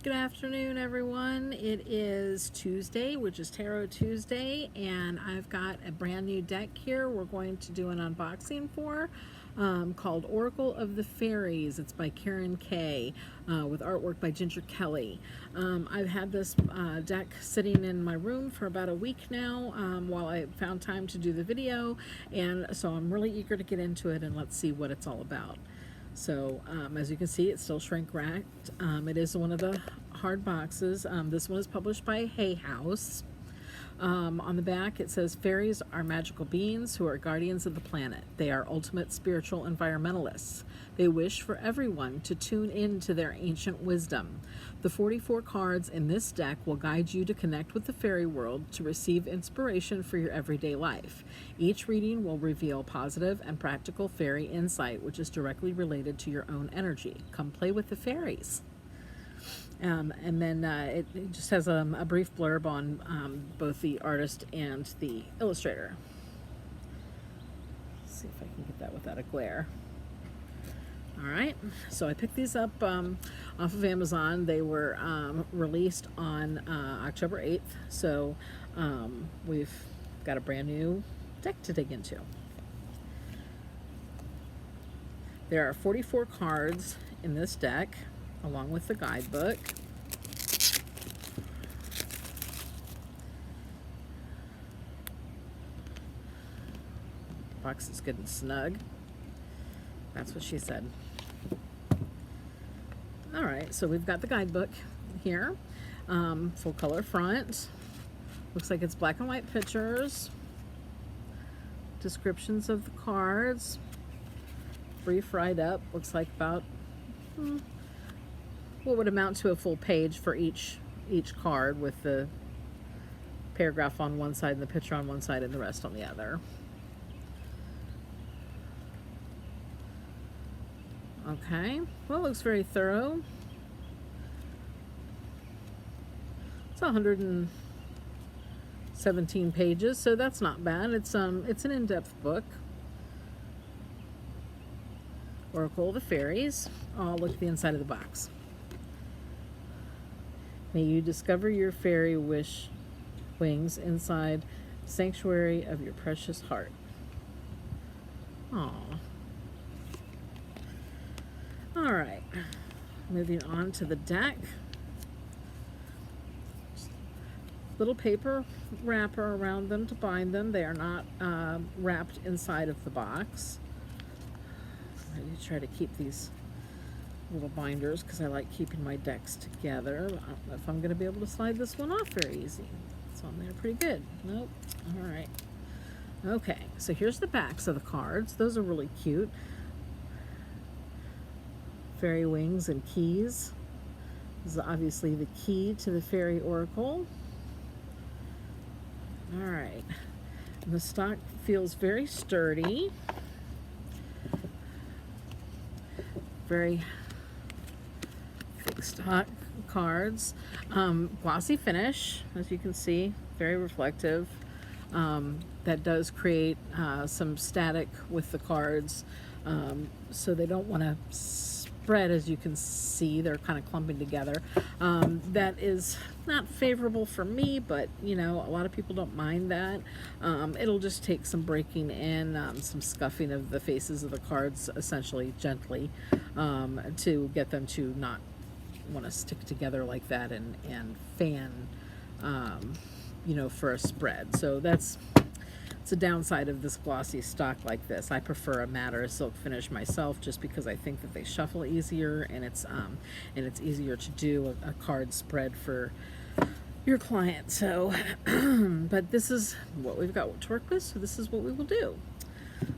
Good afternoon, everyone. It is Tuesday, which is Tarot Tuesday, and I've got a brand new deck here we're going to do an unboxing for called Oracle of the Fairies. It's by Karen Kay with artwork by Ginger Kelly. I've had this deck sitting in my room for about a week now while I found time to do the video, and so I'm really eager to get into it and let's see what it's all about. So as you can see, it's still shrink wrapped. It is one of the hard boxes. This one is published by Hay House. On the back it says, fairies are magical beings who are guardians of the planet. They are ultimate spiritual environmentalists. They wish for everyone to tune in to their ancient wisdom. The 44 cards in this deck will guide you to connect with the fairy world to receive inspiration for your everyday life. Each reading will reveal positive and practical fairy insight, which is directly related to your own energy. Come play with the fairies. And then it just has a brief blurb on both the artist and the illustrator. Let's see if I can get that without a glare. All right, so I picked these up off of Amazon. They were released on October 8th, so we've got a brand new deck to dig into. There are 44 cards in this deck, along with the guidebook. Box is good and snug. That's what she said. All right, so we've got the guidebook here, full color front. Looks like it's black and white pictures, descriptions of the cards, brief write-up. Looks like about what would amount to a full page for each card, with the paragraph on one side and the picture on one side and the rest on the other. Okay, well, it looks very thorough. It's 117 pages, so that's not bad. It's an in-depth book. Oracle of the Fairies. Oh, look at the inside of the box. May you discover your fairy wish wings inside the sanctuary of your precious heart. Aww. All right, moving on to the deck. Little paper wrapper around them to bind them. They are not wrapped inside of the box. I try to keep these little binders because I like keeping my decks together. I don't know if I'm going to be able to slide this one off very easy. It's on there pretty good. Nope. All right. Okay, so here's the backs of the cards. Those are really cute. Fairy wings and keys. This is obviously the key to the fairy oracle. All right, and the stock feels very sturdy, very thick stock cards. Glossy finish, as you can see, very reflective. That does create some static with the cards, so they don't want to spread. As you can see, they're kind of clumping together. That is not favorable for me, but you know, a lot of people don't mind that. It'll just take some breaking in, some scuffing of the faces of the cards, essentially gently, to get them to not want to stick together like that and fan, you know, for a spread. So it's a downside of this glossy stock like this. I prefer a matte or a silk finish myself, just because I think that they shuffle easier, and it's easier to do a card spread for your client. So, but this is what we've got to work with, so this is what we will do.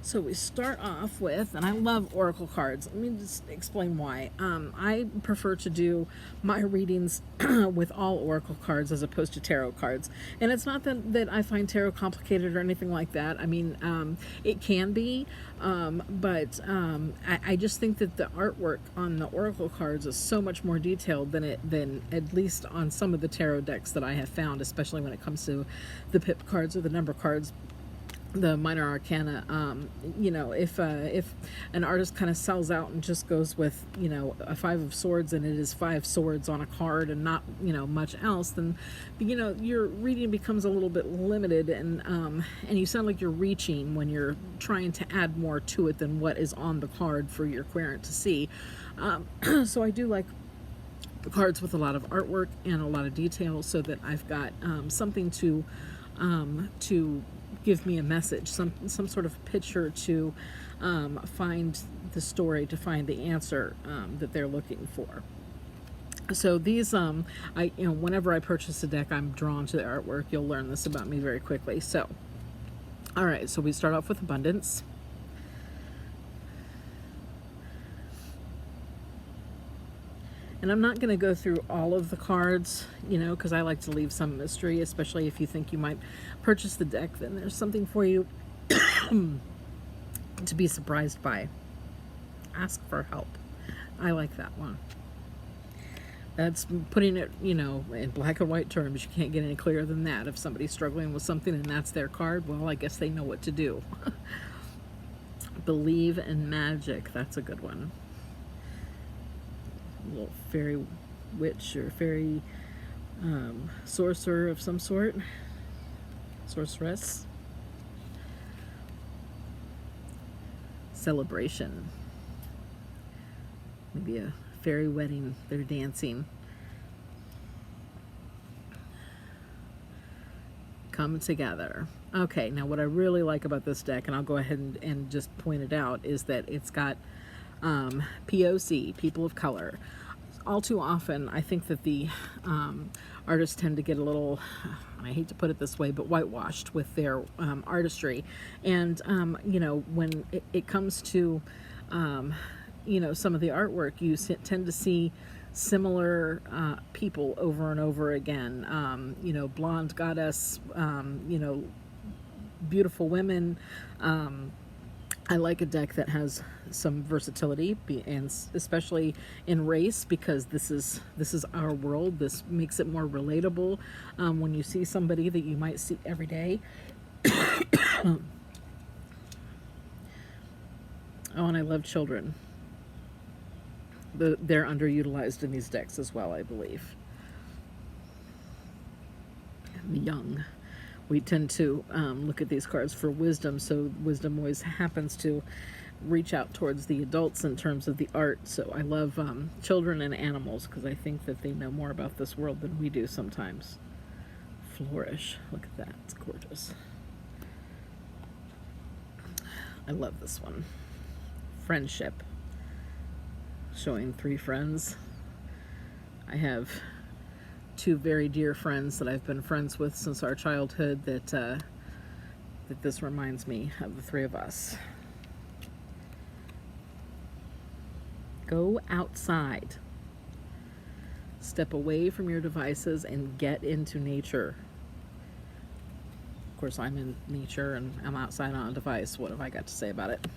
So we start off with, and I love oracle cards. Let me just explain why. I prefer to do my readings with all oracle cards as opposed to tarot cards. And it's not that I find tarot complicated or anything like that. I mean, it can be, but I just think that the artwork on the oracle cards is so much more detailed than at least on some of the tarot decks that I have found, especially when it comes to the pip cards or the number cards. the minor arcana. You know, if an artist kind of sells out and just goes with, you know, a five of swords and it is five swords on a card and not, you know, much else, then, you know, your reading becomes a little bit limited, and you sound like you're reaching when you're trying to add more to it than what is on the card for your querent to see. So I do like cards with a lot of artwork and a lot of detail, so that I've got something to give me a message, some sort of picture to find the story, to find the answer that they're looking for. So these, you know, whenever I purchase a deck, I'm drawn to the artwork. You'll learn this about me very quickly. So, all right, so we start off with abundance. And I'm not going to go through all of the cards, you know, because I like to leave some mystery, especially if you think you might purchase the deck, then there's something for you to be surprised by. Ask for help. I like that one. That's putting it, you know, in black and white terms. You can't get any clearer than that. If somebody's struggling with something and that's their card, well, I guess they know what to do. Believe in magic. That's a good one. Little fairy witch or fairy sorcerer of some sort, sorceress. Celebration. Maybe a fairy wedding, they're dancing. Come together. Okay, now what I really like about this deck, and I'll go ahead and just point it out, is that it's got POC, people of color. All too often, I think that the artists tend to get a little, I hate to put it this way, but whitewashed with their artistry. And, you know, when it comes to, you know, some of the artwork, you tend to see similar people over and over again. You know, blonde goddess, you know, beautiful women. I like a deck that has some versatility, and especially in race, because this is our world. This makes it more relatable when you see somebody that you might see every day. Oh, and I love children. They're underutilized in these decks as well, I believe. Young. We tend to look at these cards for wisdom, so wisdom always happens to reach out towards the adults in terms of the art. So I love children and animals, because I think that they know more about this world than we do sometimes. Flourish. Look at that. It's gorgeous. I love this one. Friendship. Showing three friends. I have two very dear friends that I've been friends with since our childhood that this reminds me of the three of us. Go outside. Step away from your devices and get into nature. Of course, I'm in nature and I'm outside on a device. What have I got to say about it?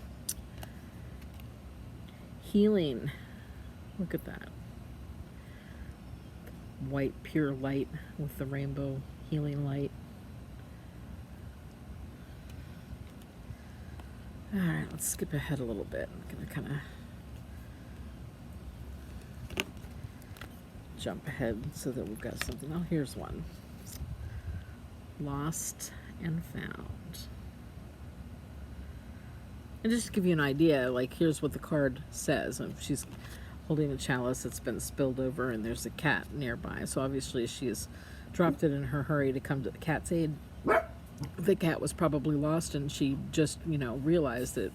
Healing. Look at that. White pure light with the rainbow healing light. All right, let's skip ahead a little bit. I'm gonna kind of jump ahead so that we've got something. Oh, here's one. Lost and found. And just to give you an idea, like, here's what the card says. She's holding a chalice that's been spilled over, and there's a cat nearby. So obviously she's dropped it in her hurry to come to the cat's aid. The cat was probably lost, and she just, you know, realized that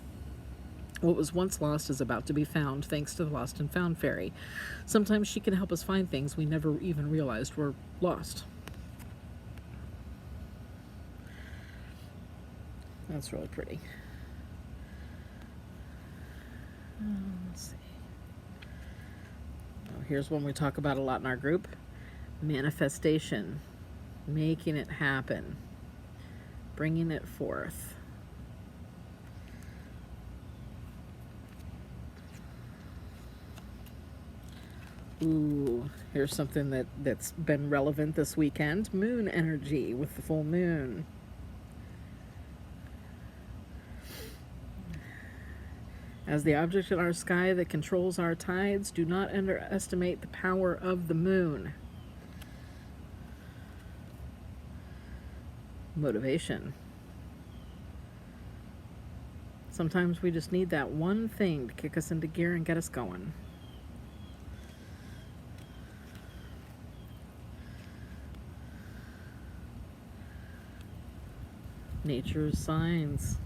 what was once lost is about to be found, thanks to the Lost and Found fairy. Sometimes she can help us find things we never even realized were lost. That's really pretty. Let's see. Here's one we talk about a lot in our group. Manifestation. Making it happen. Bringing it forth. Ooh, here's something that's been relevant this weekend. Moon energy with the full moon. As the object in our sky that controls our tides, do not underestimate the power of the moon. Motivation. Sometimes we just need that one thing to kick us into gear and get us going. Nature's signs.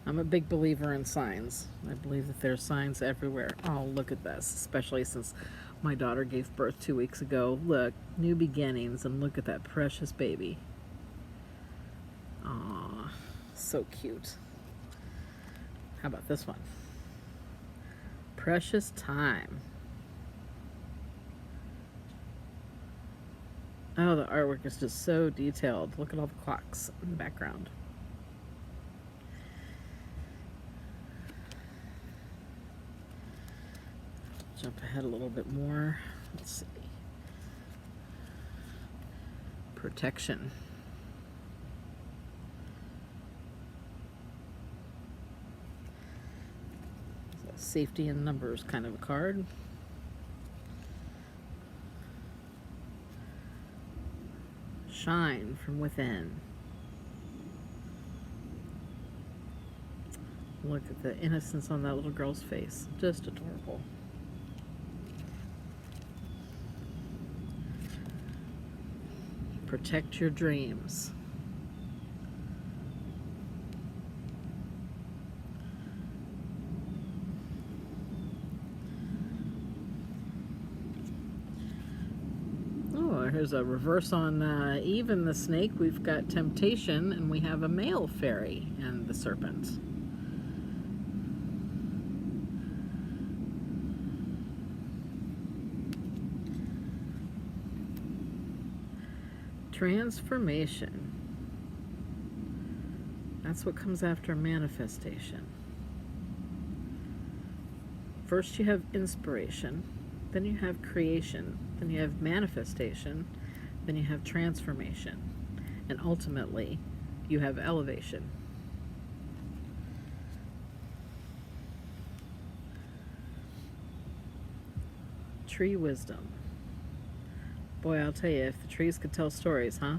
I'm a big believer in signs. I believe that there's signs everywhere. Oh, look at this, especially since my daughter gave birth 2 weeks ago. Look, new beginnings, and look at that precious baby. Aw, so cute. How about this one? Precious time. Oh, the artwork is just so detailed. Look at all the clocks in the background. Jump ahead a little bit more. Let's see. Protection. It's a safety in numbers kind of a card. Shine from within. Look at the innocence on that little girl's face. Just adorable. Protect your dreams. Oh, here's a reverse on Even the snake. We've got temptation, and we have a male fairy and the serpent. Transformation. That's what comes after manifestation. First you have inspiration, then you have creation, then you have manifestation, then you have transformation, and ultimately you have elevation. Tree wisdom. Boy, I'll tell you, if the trees could tell stories, huh?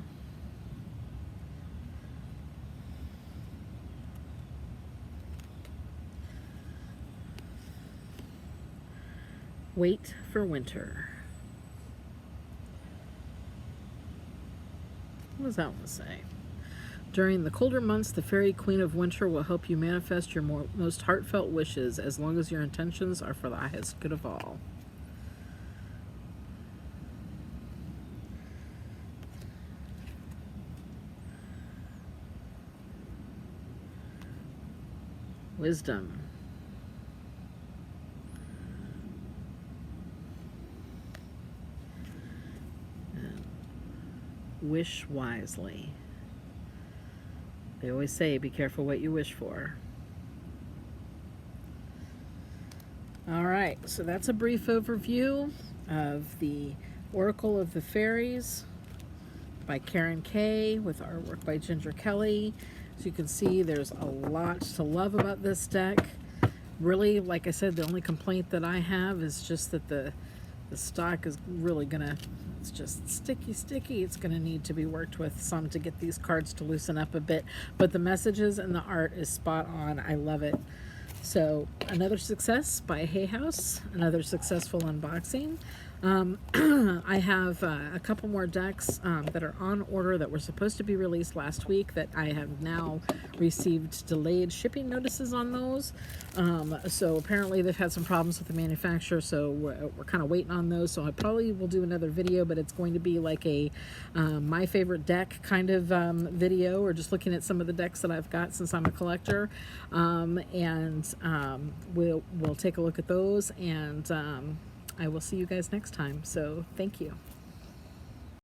Wait for winter. What does that one say? During the colder months, the fairy queen of winter will help you manifest your most heartfelt wishes as long as your intentions are for the highest good of all. Wisdom. And wish wisely. They always say, be careful what you wish for. All right, so that's a brief overview of the Oracle of the Fairies by Karen Kay with artwork by Ginger Kelly. As you can see, there's a lot to love about this deck. Really, like I said, the only complaint that I have is just that the stock is really gonna, it's just sticky. It's gonna need to be worked with some to get these cards to loosen up a bit. But the messages and the art is spot on. I love it. So another success by Hay House, another successful unboxing. I have a couple more decks that are on order that were supposed to be released last week that I have now received delayed shipping notices on those. So apparently they've had some problems with the manufacturer, so we're kind of waiting on those. So I probably will do another video, but it's going to be like a my favorite deck kind of video, or just looking at some of the decks that I've got since I'm a collector. We'll take a look at those, and I will see you guys next time. So thank you.